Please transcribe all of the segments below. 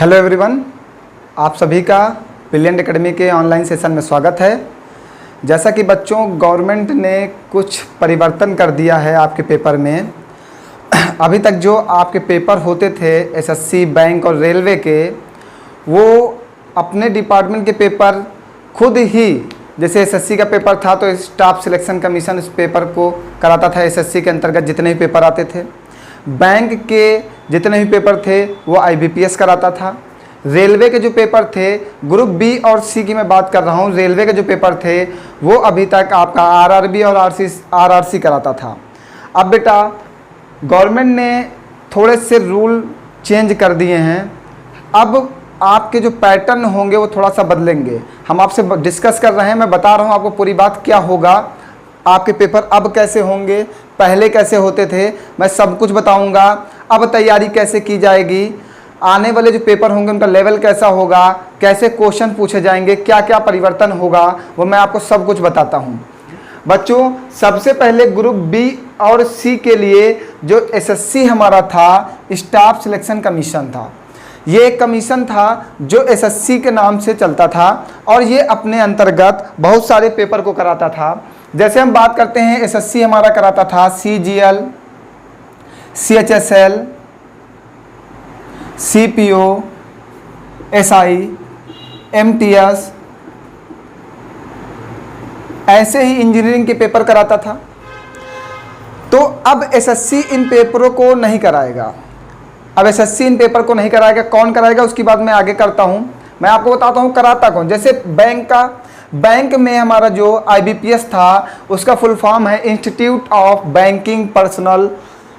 Hello everyone, आप सभी का ब्रिलियंट एकेडमी के ऑनलाइन सेशन में स्वागत है। जैसा कि बच्चों, गवर्नमेंट ने कुछ परिवर्तन कर दिया है आपके पेपर में। अभी तक जो आपके पेपर होते थे एसएससी, बैंक और रेलवे के, वो अपने डिपार्टमेंट के पेपर खुद ही, जैसे एसएससी का पेपर था तो स्टाफ सिलेक्शन कमीशन इस पेपर को कराता था। एसएससी के अंतर्गत जितने भी पेपर आते थे, बैंक के जितने भी पेपर थे वो आईबीपीएस कराता था। रेलवे के जो पेपर थे, ग्रुप बी और सी की मैं बात कर रहा हूँ, रेलवे के जो पेपर थे वो अभी तक आपका आरआरबी और आरआरसी कराता था। अब बेटा गवर्नमेंट ने थोड़े से रूल चेंज कर दिए हैं। अब आपके जो पैटर्न होंगे वो थोड़ा सा बदलेंगे। हम आपसे डिस्कस कर रहे हैं, मैं बता रहा हूँ आपको पूरी बात क्या होगा। आपके पेपर अब कैसे होंगे, पहले कैसे होते थे, मैं सब कुछ बताऊंगा। अब तैयारी कैसे की जाएगी, आने वाले जो पेपर होंगे उनका लेवल कैसा होगा, कैसे क्वेश्चन पूछे जाएंगे, क्या क्या परिवर्तन होगा, वो मैं आपको सब कुछ बताता हूँ। बच्चों, सबसे पहले ग्रुप बी और सी के लिए जो एसएससी हमारा था, स्टाफ सिलेक्शन कमीशन था। ये एक कमीशन था जो एसएससी के नाम से चलता था और ये अपने अंतर्गत बहुत सारे पेपर को कराता था। जैसे हम बात करते हैं, एसएससी हमारा कराता था CGL, CHSL, CPO, SI, MTS, ऐसे ही इंजीनियरिंग के पेपर कराता था। तो अब एसएससी इन पेपरों को नहीं कराएगा। अब एसएससी इन पेपर को नहीं कराएगा। कौन कराएगा उसकी बात मैं आगे करता हूं। मैं आपको बताता हूं कराता कौन। जैसे बैंक में हमारा जो आईबीपीएस था उसका फुल फॉर्म है institute of banking personal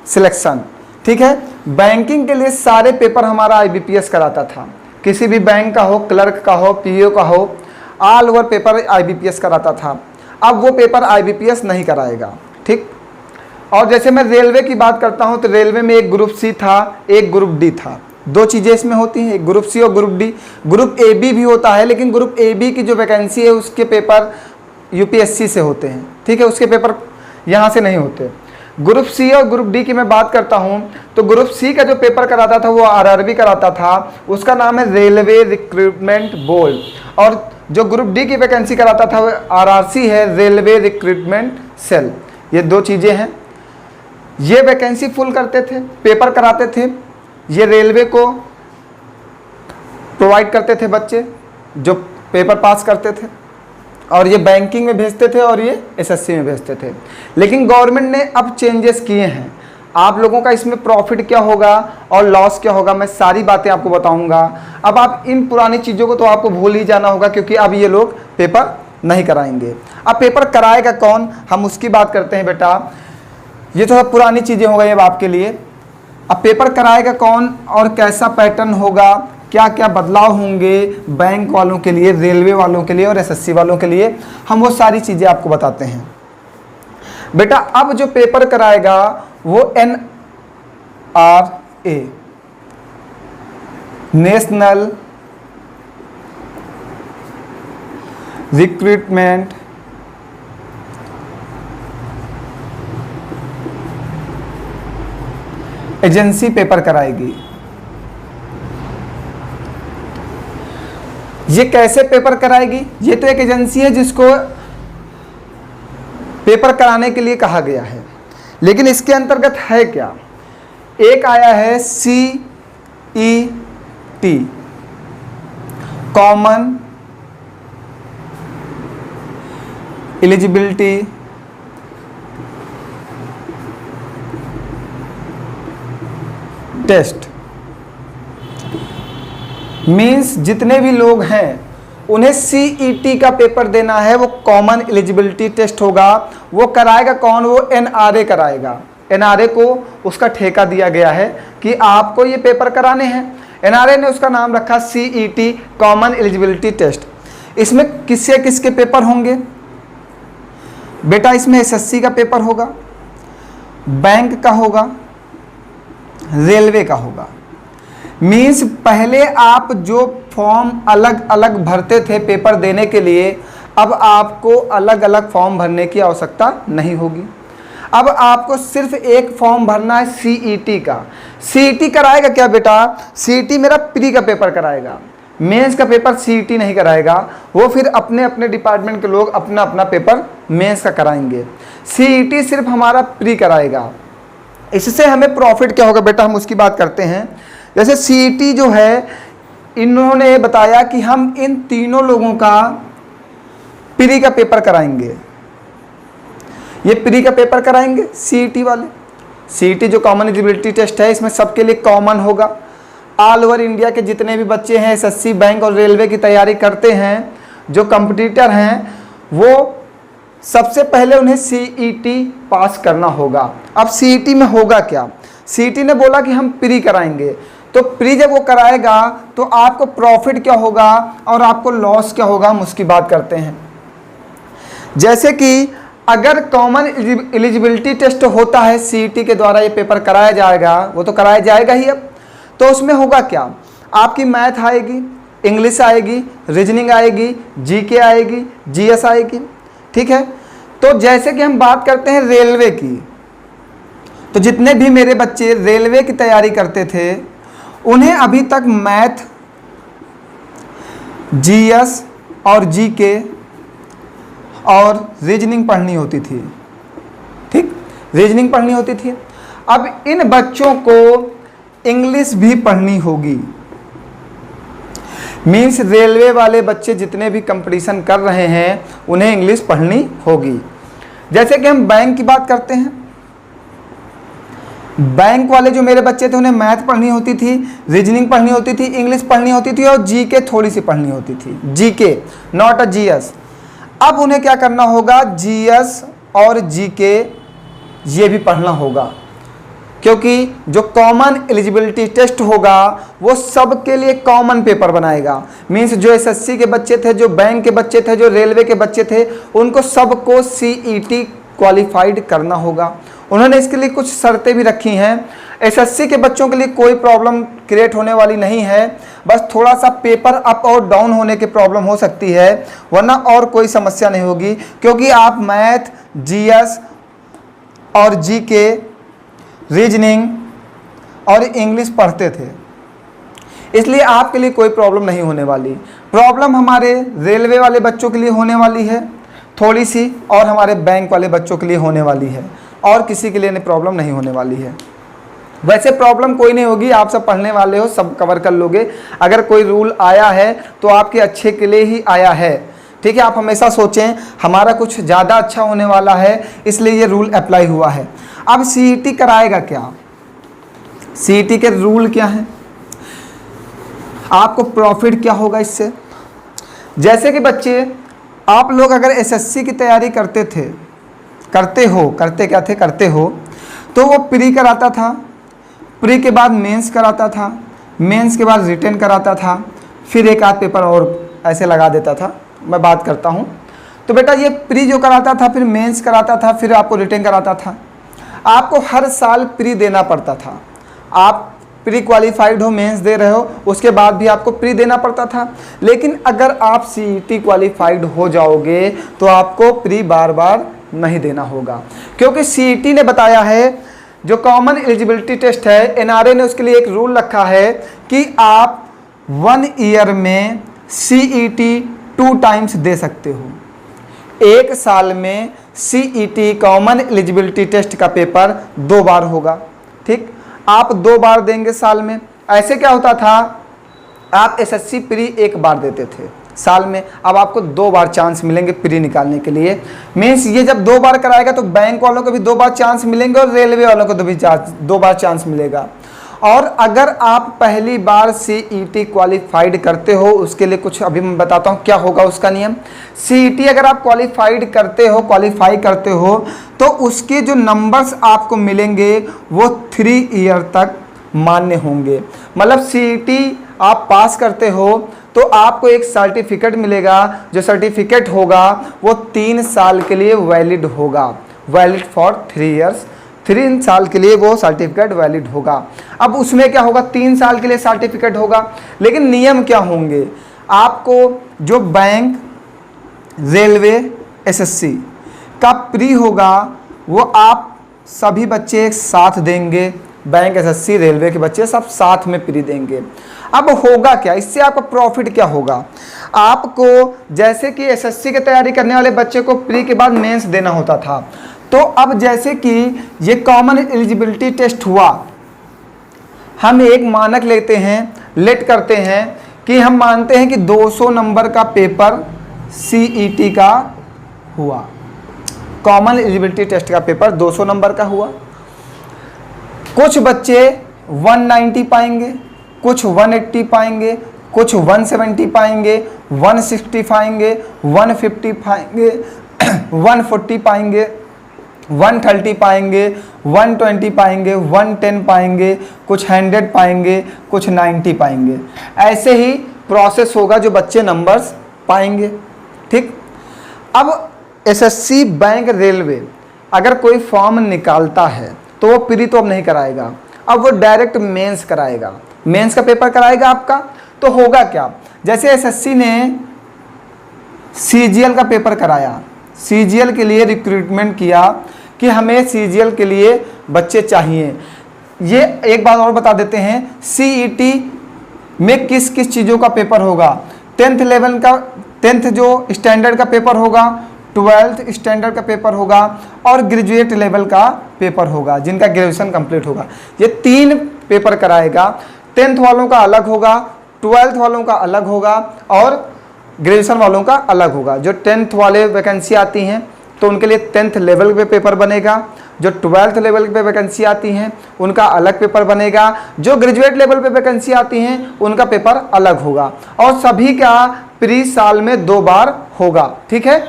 selection. ठीक है, बैंकिंग के लिए सारे पेपर हमारा आईबीपीएस कराता था। किसी भी बैंक का हो, क्लर्क का हो, पीओ का हो, ऑल ओवर पेपर आईबीपीएस कराता था। अब वो पेपर आईबीपीएस नहीं कराएगा। ठीक। और जैसे मैं रेलवे की बात करता हूं तो रेलवे में एक ग्रुप सी था, एक ग्रुप डी था। दो चीज़ें इसमें होती हैं, एक ग्रुप सी और group D. Group A B भी होता है, लेकिन ग्रुप ए बी की जो वैकेंसी है उसके पेपर यूपीएससी से होते हैं। ठीक है, उसके पेपर यहाँ से नहीं होते। ग्रुप सी और ग्रुप डी की मैं बात करता हूँ तो ग्रुप सी का जो पेपर कराता था वो आरआरबी कराता था। उसका नाम है रेलवे रिक्रूटमेंट बोर्ड। और जो ग्रुप डी की वैकेंसी कराता था वो आरआरसी है, रेलवे रिक्रूटमेंट सेल। ये दो चीज़ें हैं। ये वैकेंसी फुल करते थे, पेपर कराते थे। ये रेलवे को प्रोवाइड करते थे बच्चे जो पेपर पास करते थे, और ये बैंकिंग में भेजते थे और ये एसएससी में भेजते थे। लेकिन गवर्नमेंट ने अब चेंजेस किए हैं। आप लोगों का इसमें प्रॉफिट क्या होगा और लॉस क्या होगा, मैं सारी बातें आपको बताऊंगा। अब आप इन पुरानी चीज़ों को तो आपको भूल ही जाना होगा, क्योंकि अब ये लोग पेपर नहीं कराएंगे। अब पेपर कराएगा कौन, हम उसकी बात करते हैं बेटा। ये थोड़ा पुरानी चीज़ें हो गई अब आपके लिए। अब पेपर कराएगा कौन और कैसा पैटर्न होगा, क्या क्या बदलाव होंगे बैंक वालों के लिए, रेलवे वालों के लिए और एसएससी वालों के लिए, हम वो सारी चीज़ें आपको बताते हैं। बेटा अब जो पेपर कराएगा वो NRA, national recruitment agency paper कराएगी। ये कैसे पेपर कराएगी? ये तो एक एजेंसी है जिसको पेपर कराने के लिए कहा गया है, लेकिन इसके अंतर्गत है क्या? एक आया है CET, common eligibility test. Means जितने भी लोग हैं उन्हें CET का पेपर देना है, वो कॉमन एलिजिबिलिटी टेस्ट होगा। वो कराएगा कौन? वो NRA कराएगा। NRA को उसका ठेका दिया गया है कि आपको ये पेपर कराने हैं। NRA ने उसका नाम रखा CET, कॉमन एलिजिबिलिटी टेस्ट। इसमें किसके पेपर होंगे बेटा? इसमें एसएससी का पेपर होगा, बैंक का होगा, रेलवे का होगा। मीन्स पहले आप जो फॉर्म अलग अलग भरते थे पेपर देने के लिए, अब आपको अलग अलग फॉर्म भरने की आवश्यकता नहीं होगी। अब आपको सिर्फ एक फॉर्म भरना है CET का। सीईटी कराएगा क्या बेटा? सीईटी मेरा प्री का पेपर कराएगा, मेंस का पेपर सीईटी नहीं कराएगा। वो फिर अपने अपने डिपार्टमेंट के लोग अपना अपना पेपर मेंस का कराएंगे। सीईटी सिर्फ हमारा प्री कराएगा। इससे हमें प्रॉफिट क्या होगा बेटा, हम उसकी बात करते हैं। जैसे सीईटी जो है, इन्होंने बताया कि हम इन तीनों लोगों का प्री का पेपर कराएंगे। ये प्री का पेपर कराएंगे सीईटी वाले। सीईटी जो कॉमन एलिजिबिलिटी टेस्ट है, इसमें सबके लिए कॉमन होगा। ऑल ओवर इंडिया के जितने भी बच्चे हैं एसएससी, बैंक और रेलवे की तैयारी करते हैं, जो कंपटीटर हैं, वो सबसे पहले उन्हें सीईटी पास करना होगा। अब सीईटी में होगा क्या? सीईटी ने बोला कि हम प्री कराएंगे, तो प्री जब वो कराएगा तो आपको प्रॉफिट क्या होगा और आपको लॉस क्या होगा, हम उसकी बात करते हैं। जैसे कि अगर कॉमन एलिजिबिलिटी टेस्ट होता है, सीईटी के द्वारा ये पेपर कराया जाएगा, वो तो कराया जाएगा ही अब, तो उसमें होगा क्या? आपकी मैथ आएगी, इंग्लिश आएगी, रीजनिंग आएगी, जीके आएगी, जीएस आएगी, ठीक है। तो जैसे कि हम बात करते हैं रेलवे की, तो जितने भी मेरे बच्चे रेलवे की तैयारी करते थे, उन्हें अभी तक मैथ, जीएस और जीके और रीजनिंग पढ़नी होती थी, ठीक, रीजनिंग पढ़नी होती थी। अब इन बच्चों को इंग्लिश भी पढ़नी होगी। मीन्स रेलवे वाले बच्चे जितने भी कंपटीशन कर रहे हैं, उन्हें इंग्लिश पढ़नी होगी। जैसे कि हम बैंक की बात करते हैं, बैंक वाले जो मेरे बच्चे थे, उन्हें मैथ पढ़नी होती थी, रीजनिंग पढ़नी होती थी, इंग्लिश पढ़नी होती थी और जीके थोड़ी सी पढ़नी होती थी, जीके नॉट अ जीएस। अब उन्हें क्या करना होगा, जीएस और जीके ये भी पढ़ना होगा, क्योंकि जो कॉमन एलिजिबिलिटी टेस्ट होगा वो सबके लिए कॉमन पेपर बनाएगा। मीन्स जो एसएससी के बच्चे थे, जो बैंक के बच्चे थे, जो रेलवे के बच्चे थे, उनको सबको सीईटी क्वालिफाइड करना होगा। उन्होंने इसके लिए कुछ शर्तें भी रखी हैं। एसएससी के बच्चों के लिए कोई प्रॉब्लम क्रिएट होने वाली नहीं है, बस थोड़ा सा पेपर अप और डाउन होने की प्रॉब्लम हो सकती है, वरना और कोई समस्या नहीं होगी, क्योंकि आप मैथ, जीएस और जीके, रीजनिंग और इंग्लिश पढ़ते थे, इसलिए आपके लिए कोई प्रॉब्लम नहीं होने वाली। प्रॉब्लम हमारे रेलवे वाले बच्चों के लिए होने वाली है थोड़ी सी, और हमारे बैंक वाले बच्चों के लिए होने वाली है, और किसी के लिए प्रॉब्लम नहीं होने वाली है। वैसे प्रॉब्लम कोई नहीं होगी, आप सब पढ़ने वाले हो, सब कवर कर लोगे। अगर कोई रूल आया है तो आपके अच्छे के लिए ही आया है, ठीक है। आप हमेशा सोचें हमारा कुछ ज़्यादा अच्छा होने वाला है, इसलिए ये रूल अप्लाई हुआ है। अब सीईटी कराएगा क्या? सीईटी के रूल क्या हैं, आपको प्रॉफिट क्या होगा इससे? जैसे कि बच्चे, आप लोग अगर एसएससी की तैयारी करते हो, तो वो प्री कराता था, प्री के बाद मेंस कराता था, मेंस के बाद रिटन कराता था, फिर एक आध पेपर और ऐसे लगा देता था, मैं बात करता हूँ। तो बेटा ये प्री जो कराता था, फिर मेंस कराता था, फिर आपको रिटन कराता था। आपको हर साल प्री देना पड़ता था। आप प्री क्वालिफाइड हो, मेंस दे रहे हो, उसके बाद भी आपको प्री देना पड़ता था। लेकिन अगर आप सीईटी क्वालिफाइड हो जाओगे तो आपको प्री बार बार नहीं देना होगा, क्योंकि सीईटी ने बताया है, जो कॉमन एलिजिबिलिटी टेस्ट है, एनआरए ने उसके लिए एक रूल रखा है कि आप 1 ईयर में सीईटी 2 टाइम्स दे सकते हो। एक साल में सीईटी कॉमन एलिजिबिलिटी टेस्ट का पेपर 2 बार होगा, ठीक। आप 2 बार देंगे साल में। ऐसे क्या होता था, आप एसएससी प्री 1 बार देते थे साल में, अब आपको 2 बार चांस मिलेंगे प्री निकालने के लिए। मीन्स ये जब 2 बार कराएगा तो बैंक वालों को भी 2 बार चांस मिलेंगे और रेलवे वालों को तो भी 2 बार चांस मिलेगा। और अगर आप पहली बार सीईटी क्वालिफाइड करते हो, उसके लिए कुछ अभी मैं बताता हूँ क्या होगा उसका नियम। सीईटी अगर आप क्वालिफाई करते हो तो उसके जो नंबर्स आपको मिलेंगे वो 3 ईयर तक मान्य होंगे। मतलब सीईटी आप पास करते हो तो आपको एक सर्टिफिकेट मिलेगा, जो सर्टिफिकेट होगा वो 3 साल के लिए वैलिड होगा, वैलिड फॉर 3 ईयर्स। 3 साल के लिए वो सर्टिफिकेट वैलिड होगा। अब उसमें क्या होगा, 3 साल के लिए सर्टिफिकेट होगा, लेकिन नियम क्या होंगे, आपको जो बैंक, रेलवे, एसएससी का प्री होगा वो आप सभी बच्चे एक साथ देंगे बैंक, एसएससी, रेलवे के बच्चे सब साथ में प्री देंगे। अब होगा क्या, इससे आपका प्रॉफिट क्या होगा? आपको जैसे कि एसएससी की तैयारी करने वाले बच्चे को प्री के बाद मेंस देना होता था, तो अब जैसे कि ये कॉमन एलिजिबिलिटी टेस्ट हुआ, हम एक मानक लेट करते हैं कि हम मानते हैं कि 200 नंबर का पेपर सीईटी का हुआ, कॉमन एलिजिबिलिटी टेस्ट का पेपर 200 नंबर का हुआ। कुछ बच्चे 190 पाएंगे, कुछ 180 पाएंगे, कुछ 170 पाएंगे, 160 पाएंगे, 150 पाएंगे, 140 पाएंगे, 130 पाएंगे, 120 पाएंगे, 110 पाएंगे, कुछ 100 पाएंगे, कुछ 90 पाएंगे। ऐसे ही प्रोसेस होगा जो बच्चे नंबर्स पाएंगे। ठीक, अब एसएससी, बैंक, रेलवे अगर कोई फॉर्म निकालता है तो वो प्री तो अब नहीं कराएगा, अब वो डायरेक्ट मेंस कराएगा, मेंस का पेपर कराएगा आपका। तो होगा क्या, जैसे एसएससी ने सीजीएल का पेपर कराया, सीजीएल के लिए रिक्रूटमेंट किया कि हमें सीजीएल के लिए बच्चे चाहिए। ये एक बात और बता देते हैं, सीईटी में किस किस चीज़ों का पेपर होगा? 10th लेवल का, 10th जो स्टैंडर्ड का पेपर होगा, 12th स्टैंडर्ड का पेपर होगा और ग्रेजुएट लेवल का पेपर होगा, जिनका ग्रेजुएशन कंप्लीट होगा। ये 3 पेपर कराएगा। 10th वालों का अलग होगा, 12th वालों का अलग होगा और ग्रेजुएशन वालों का अलग होगा। जो 10th वाले वैकेंसी आती हैं तो उनके लिए 10th लेवल पे पेपर बनेगा, जो 12th लेवल पे वैकेंसी आती हैं उनका अलग पेपर बनेगा, जो ग्रेजुएट लेवल पे वैकेंसी आती हैं उनका पेपर अलग होगा, और सभी का प्री साल में 2 बार होगा। ठीक है,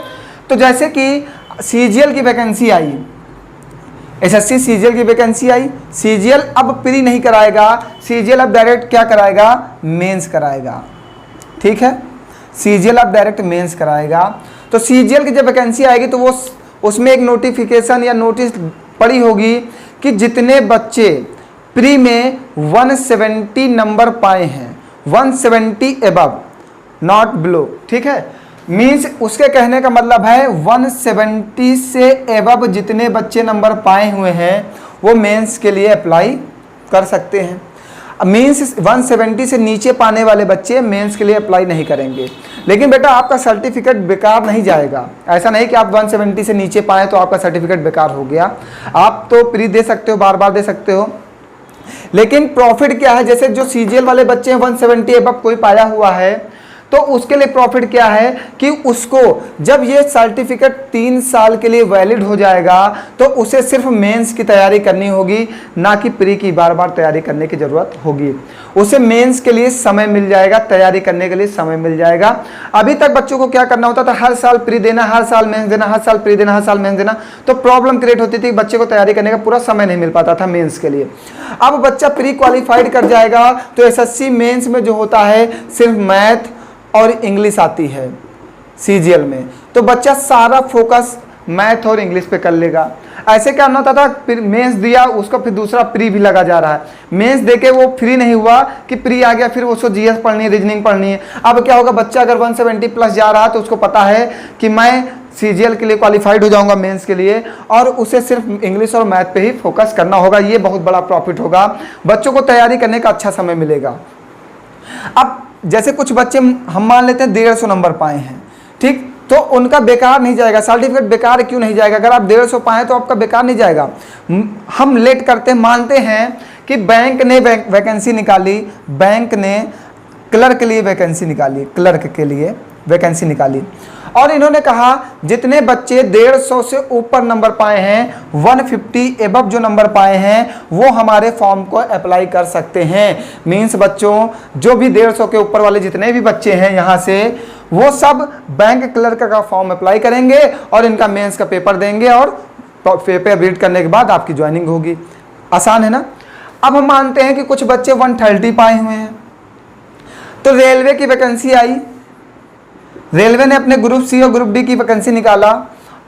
तो जैसे कि सीजीएल की वैकेंसी आई, एसएससी सीजीएल की वैकेंसी आई, सीजीएल अब प्री नहीं कराएगा, सीजीएल अब डायरेक्ट क्या कराएगा? मेंस कराएगा। ठीक है, सीजीएल अब डायरेक्ट मेंस कराएगा। तो सीजीएल की जब वैकेंसी आएगी तो वो उसमें एक नोटिफिकेशन या नोटिस पड़ी होगी कि जितने बच्चे प्री में 170 नंबर पाए हैं, 170 एबव, नॉट बिलो। ठीक है, मीन्स उसके कहने का मतलब है 170 से एबव जितने बच्चे नंबर पाए हुए हैं वो मेंस के लिए अप्लाई कर सकते हैं। मीन्स 170 से नीचे पाने वाले बच्चे मेंस के लिए अप्लाई नहीं करेंगे। लेकिन बेटा आपका सर्टिफिकेट बेकार नहीं जाएगा। ऐसा नहीं कि आप 170 से नीचे पाए तो आपका सर्टिफिकेट बेकार हो गया। आप तो प्री दे सकते हो, बार बार दे सकते हो, लेकिन प्रॉफिट क्या है? जैसे जो सीजीएल वाले बच्चे 170 एबव कोई पाया हुआ है तो उसके लिए प्रॉफिट क्या है कि उसको जब ये सर्टिफिकेट 3 साल के लिए वैलिड हो जाएगा तो उसे सिर्फ मेंस की तैयारी करनी होगी, ना कि प्री की बार बार तैयारी करने की ज़रूरत होगी। उसे मेंस के लिए समय मिल जाएगा, तैयारी करने के लिए समय मिल जाएगा। अभी तक बच्चों को क्या करना होता था? हर साल प्री देना, हर साल मेंस देना, हर साल प्री देना, हर साल मेंस देना, तो प्रॉब्लम क्रिएट होती थी, बच्चे को तैयारी करने का पूरा समय नहीं मिल पाता था मेंस के लिए। अब बच्चा प्री क्वालिफाइड कर जाएगा तो एसएससी मेंस में जो होता है सिर्फ मैथ और इंग्लिश आती है सीजीएल में, तो बच्चा सारा फोकस मैथ और इंग्लिश पे कर लेगा। ऐसे क्या होता था, फिर मेंस दिया उसका फिर दूसरा प्री भी लगा जा रहा है, मेंस देके वो फ्री नहीं हुआ कि प्री आ गया फिर उसको जीएस पढ़नी है, रीजनिंग पढ़नी है। अब क्या होगा, बच्चा अगर 170 प्लस जा रहा है तो उसको पता है कि मैं सीजीएल के लिए क्वालिफाइड हो जाऊंगा मेंस के लिए, और उसे सिर्फ इंग्लिश और मैथ पे ही फोकस करना होगा। ये बहुत बड़ा प्रॉफिट होगा, बच्चों को तैयारी करने का अच्छा समय मिलेगा। अब जैसे कुछ बच्चे हम मान लेते हैं 150 नंबर पाए हैं, ठीक, तो उनका बेकार नहीं जाएगा, सर्टिफिकेट बेकार क्यों नहीं जाएगा? अगर आप 150 पाए तो आपका बेकार नहीं जाएगा। हम लेट करते हैं, मानते हैं कि बैंक ने वैकेंसी निकाली, बैंक ने क्लर्क के लिए वैकेंसी निकाली, क्लर्क के लिए वैकेंसी निकाली, और इन्होंने कहा जितने बच्चे 150 से ऊपर नंबर पाए हैं, 150 एबव जो नंबर पाए हैं वो हमारे फॉर्म को अप्लाई कर सकते हैं। मीन्स बच्चों जो भी 150 के ऊपर वाले जितने भी बच्चे हैं यहाँ से, वो सब बैंक क्लर्क का फॉर्म अप्लाई करेंगे और इनका मेंस का पेपर देंगे और पेपर रीड करने के बाद आपकी ज्वाइनिंग होगी। आसान है ना। अब हम मानते हैं कि कुछ बच्चे 130 पाए हुए हैं, तो रेलवे की वैकेंसी आई, रेलवे ने अपने ग्रुप सी और ग्रुप डी की वैकेंसी निकाला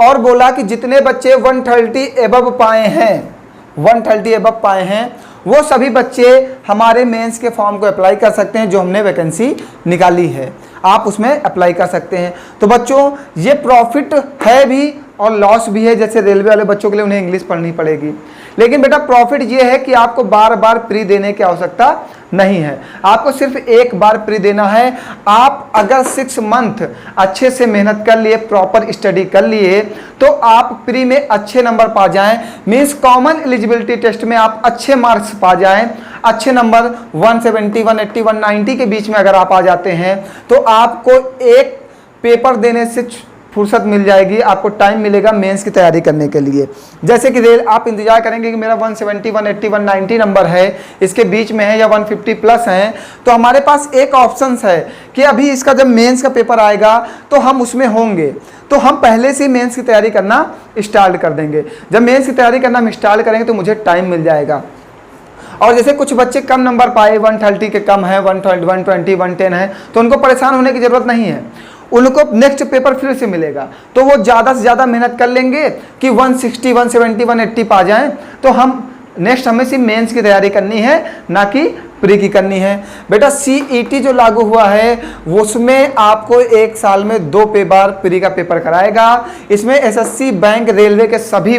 और बोला कि जितने बच्चे 130 एबव पाए हैं, 130 एबव पाए हैं, वो सभी बच्चे हमारे मेंस के फॉर्म को अप्लाई कर सकते हैं जो हमने वैकेंसी निकाली है, आप उसमें अप्लाई कर सकते हैं। तो बच्चों ये प्रॉफिट है भी और लॉस भी है, जैसे रेलवे वाले बच्चों के लिए उन्हें इंग्लिश पढ़नी पड़ेगी। लेकिन बेटा प्रॉफिट ये है कि आपको बार बार प्री देने की आवश्यकता नहीं है, आपको सिर्फ एक बार प्री देना है। आप अगर 6 मंथ अच्छे से मेहनत कर लिए, प्रॉपर स्टडी कर लिए, तो आप प्री में अच्छे नंबर पा जाएं, मींस कॉमन एलिजिबिलिटी टेस्ट में आप अच्छे मार्क्स पा जाएं, अच्छे नंबर 170, 180, 190 के बीच में अगर आप आ जाते हैं, तो आपको एक पेपर देने से फुर्सत मिल जाएगी, आपको टाइम मिलेगा मेंस की तैयारी करने के लिए। जैसे कि रेल आप इंतजार करेंगे कि मेरा 170, 180, 190 नंबर है, इसके बीच में है या 150 प्लस है, तो हमारे पास एक ऑप्शन है कि अभी इसका जब मेंस का पेपर आएगा तो हम उसमें होंगे, तो हम पहले से मेंस की तैयारी करना स्टार्ट कर देंगे। जब मेंस की तैयारी करना हम स्टार्ट करेंगे तो मुझे टाइम मिल जाएगा। और जैसे कुछ बच्चे कम नंबर पाए, 130 के कम है, 120, 110 है, तो उनको परेशान होने की ज़रूरत नहीं है, उनको नेक्स्ट पेपर फिर से मिलेगा, तो वो ज़्यादा से ज़्यादा मेहनत कर लेंगे कि 160, 170, 180 पा जाएं। तो हम नेक्स्ट हमें सिर्फ मेंस की तैयारी करनी है, ना कि प्री की करनी है। बेटा CET जो लागू हुआ है उसमें आपको 1 साल में 2 बार प्री का पेपर कराएगा। इसमें SSC, बैंक, रेलवे के सभी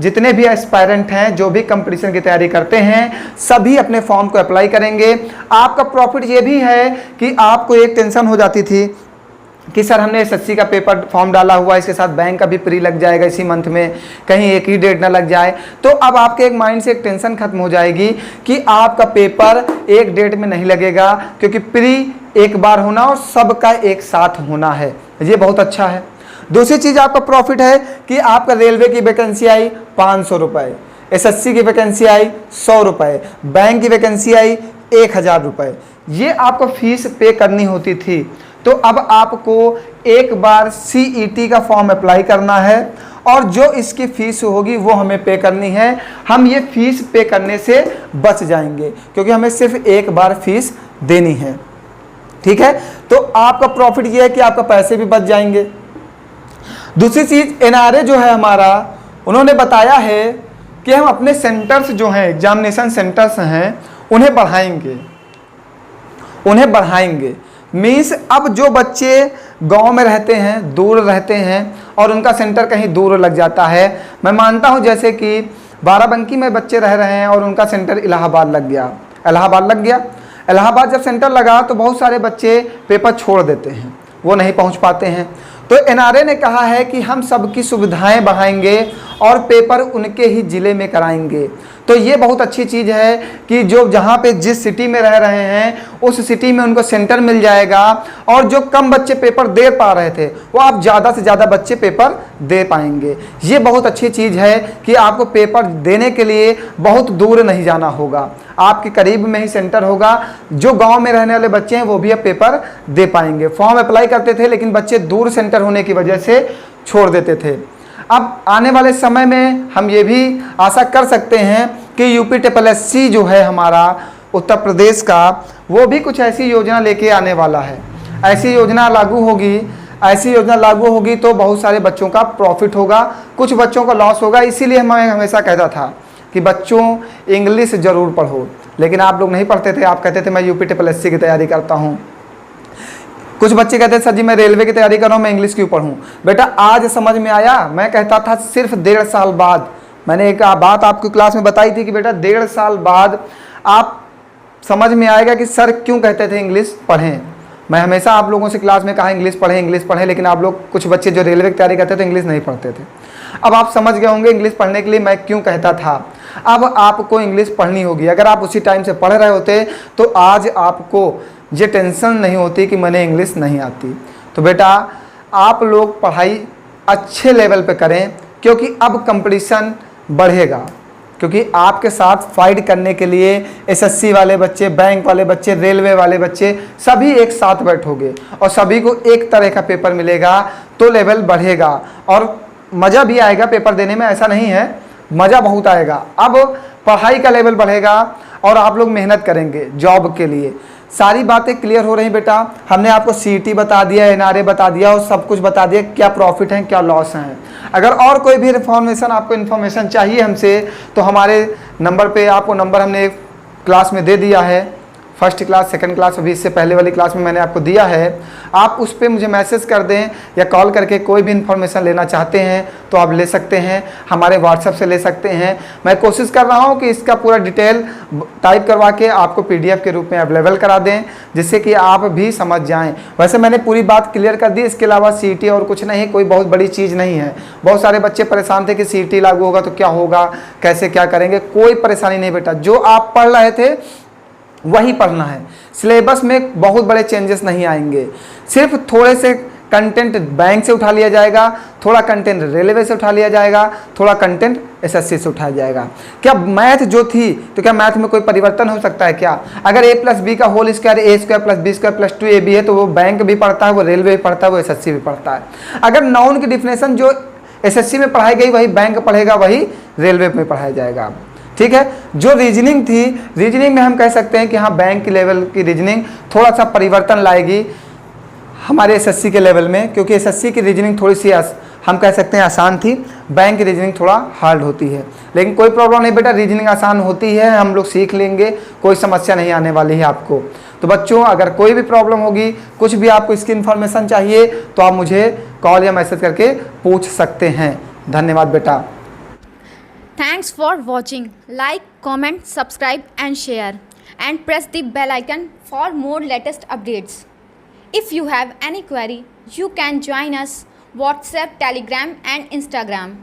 जितने भी एस्पायरेंट हैं, जो भी कंपटीशन की तैयारी करते हैं, सभी अपने फॉर्म को अप्लाई करेंगे। आपका प्रॉफिट ये भी है कि आपको एक टेंशन हो जाती थी कि सर हमने SSC का पेपर फॉर्म डाला हुआ, इसके साथ बैंक का भी प्री लग जाएगा इसी मंथ में, कहीं एक ही डेट ना लग जाए। तो अब आपके एक माइंड से एक टेंशन खत्म हो जाएगी कि आपका पेपर एक डेट में नहीं लगेगा, क्योंकि प्री एक बार होना और सबका एक साथ होना है, ये बहुत अच्छा है। दूसरी चीज़ आपका प्रॉफिट है कि आपका रेलवे की वैकेंसी आई 500 रुपये, SSC की वैकेंसी आई 100 रुपये, बैंक की वैकेंसी आई 1000 रुपये, ये आपको फीस पे करनी होती थी। तो अब आपको एक बार CET का फॉर्म अप्लाई करना है और जो इसकी फीस होगी वो हमें पे करनी है। हम ये फीस पे करने से बच जाएंगे, क्योंकि हमें सिर्फ एक बार फीस देनी है, ठीक है। तो आपका प्रॉफिट ये है कि आपका पैसे भी बच जाएंगे। दूसरी चीज़ NRA जो है हमारा, उन्होंने बताया है कि हम अपने सेंटर्स जो हैं, एग्जामिनेशन सेंटर्स हैं, उन्हें बढ़ाएंगे। मीन्स अब जो बच्चे गांव में रहते हैं, दूर रहते हैं और उनका सेंटर कहीं दूर लग जाता है, मैं मानता हूं जैसे कि बाराबंकी में बच्चे रह रहे हैं और उनका सेंटर इलाहाबाद लग गया, इलाहाबाद जब सेंटर लगा तो बहुत सारे बच्चे पेपर छोड़ देते हैं, वो नहीं पहुंच पाते हैं। तो NRA ने कहा है कि हम सबकी सुविधाएं बढ़ाएंगे और पेपर उनके ही ज़िले में कराएंगे। तो ये बहुत अच्छी चीज़ है कि जो जहाँ पे जिस सिटी में रह रहे हैं उस सिटी में उनको सेंटर मिल जाएगा, और जो कम बच्चे पेपर दे पा रहे थे वो आप ज़्यादा से ज़्यादा बच्चे पेपर दे पाएंगे। ये बहुत अच्छी चीज़ है कि आपको पेपर देने के लिए बहुत दूर नहीं जाना होगा, आपके करीब में ही सेंटर होगा। जो गांव में रहने वाले बच्चे हैं वो भी अब पेपर दे पाएंगे। फॉर्म अप्लाई करते थे लेकिन बच्चे दूर सेंटर होने की वजह से छोड़ देते थे। अब आने वाले समय में हम ये भी आशा कर सकते हैं कि UPSSC जो है हमारा उत्तर प्रदेश का, वो भी कुछ ऐसी योजना लेके आने वाला है। ऐसी योजना लागू होगी तो बहुत सारे बच्चों का प्रॉफिट होगा, कुछ बच्चों का लॉस होगा। इसीलिए मैं हमेशा कहता था कि बच्चों इंग्लिश ज़रूर पढ़ो, लेकिन आप लोग नहीं पढ़ते थे, आप कहते थे मैं UPSSC की तैयारी करता हूँ। कुछ बच्चे कहते हैं सर जी मैं रेलवे की तैयारी कर रहा हूँ, मैं इंग्लिश क्यों पढ़ूँ। बेटा आज समझ में आया, मैं कहता था सिर्फ 1.5 साल बाद, मैंने एक बात आपकी क्लास में बताई थी कि बेटा 1.5 साल बाद आप समझ में आएगा कि सर क्यों कहते थे इंग्लिश पढ़ें। मैं हमेशा आप लोगों से क्लास में कहा इंग्लिश पढ़ें, लेकिन आप लोग कुछ बच्चे जो रेलवे की तैयारी करते थे इंग्लिश नहीं पढ़ते थे। अब आप समझ गए होंगे इंग्लिश पढ़ने के लिए मैं क्यों कहता था। अब आपको इंग्लिश पढ़नी होगी। अगर आप उसी टाइम से पढ़ रहे होते तो आज आपको ये टेंशन नहीं होती कि मैंने इंग्लिश नहीं आती। तो बेटा आप लोग पढ़ाई अच्छे लेवल पे करें, क्योंकि अब कंपटीशन बढ़ेगा, क्योंकि आपके साथ फाइट करने के लिए SSC वाले बच्चे, बैंक वाले बच्चे, रेलवे वाले बच्चे सभी एक साथ बैठोगे और सभी को एक तरह का पेपर मिलेगा, तो लेवल बढ़ेगा और मज़ा भी आएगा पेपर देने में। ऐसा नहीं है, मज़ा बहुत आएगा। अब पढ़ाई का लेवल बढ़ेगा और आप लोग मेहनत करेंगे जॉब के लिए। सारी बातें क्लियर हो रही बेटा। हमने आपको CET बता दिया, NRA बता दिया और सब कुछ बता दिया, क्या प्रॉफिट हैं क्या लॉस हैं। अगर और कोई भी आपको इन्फॉर्मेशन चाहिए हमसे तो हमारे नंबर पे, आपको नंबर हमने क्लास में दे दिया है, फर्स्ट क्लास, सेकंड क्लास, अभी इससे पहले वाली क्लास में मैंने आपको दिया है। आप उस पर मुझे मैसेज कर दें या कॉल करके कोई भी इन्फॉर्मेशन लेना चाहते हैं तो आप ले सकते हैं, हमारे व्हाट्सएप से ले सकते हैं। मैं कोशिश कर रहा हूं कि इसका पूरा डिटेल टाइप करवा के आपको PDF के रूप में अवेलेबल करा दें, जिससे कि आप भी समझ जाएं। वैसे मैंने पूरी बात क्लियर कर दी, इसके अलावा CET और कुछ नहीं, कोई बहुत बड़ी चीज़ नहीं है। बहुत सारे बच्चे परेशान थे कि CET लागू होगा तो क्या होगा, कैसे क्या करेंगे। कोई परेशानी नहीं बेटा, जो आप पढ़ रहे थे वही पढ़ना है। सिलेबस में बहुत बड़े चेंजेस नहीं आएंगे, सिर्फ थोड़े से कंटेंट बैंक से उठा लिया जाएगा, थोड़ा कंटेंट रेलवे से उठा लिया जाएगा, थोड़ा कंटेंट SSC से उठाया जाएगा। क्या मैथ जो थी, तो क्या मैथ में कोई परिवर्तन हो सकता है क्या? अगर A+B का whole square A² + B² + 2AB है तो वो बैंक भी पढ़ता है, वो रेलवे भी पढ़ता है, वो SSC भी पढ़ता है। अगर नाउन की डिफिनेशन जो SSC में पढ़ाई गई वही बैंक पढ़ेगा, वही रेलवे में पढ़ाया जाएगा। ठीक है। जो रीजनिंग थी, रीजनिंग में हम कह सकते हैं कि हाँ बैंक की लेवल की रीजनिंग थोड़ा सा परिवर्तन लाएगी हमारे SSC के लेवल में, क्योंकि SSC की रीजनिंग थोड़ी सी हम कह सकते हैं आसान थी, बैंक की रीजनिंग थोड़ा हार्ड होती है। लेकिन कोई प्रॉब्लम नहीं बेटा, रीजनिंग आसान होती है, हम लोग सीख लेंगे, कोई समस्या नहीं आने वाली है आपको। तो बच्चों, अगर कोई भी प्रॉब्लम होगी, कुछ भी आपको इसकी इन्फॉर्मेशन चाहिए तो आप मुझे कॉल या मैसेज करके पूछ सकते हैं। धन्यवाद बेटा। Thanks for watching. Like, comment, subscribe and share, and press the bell icon for more latest updates. If you have any query, you can join us WhatsApp, Telegram and Instagram.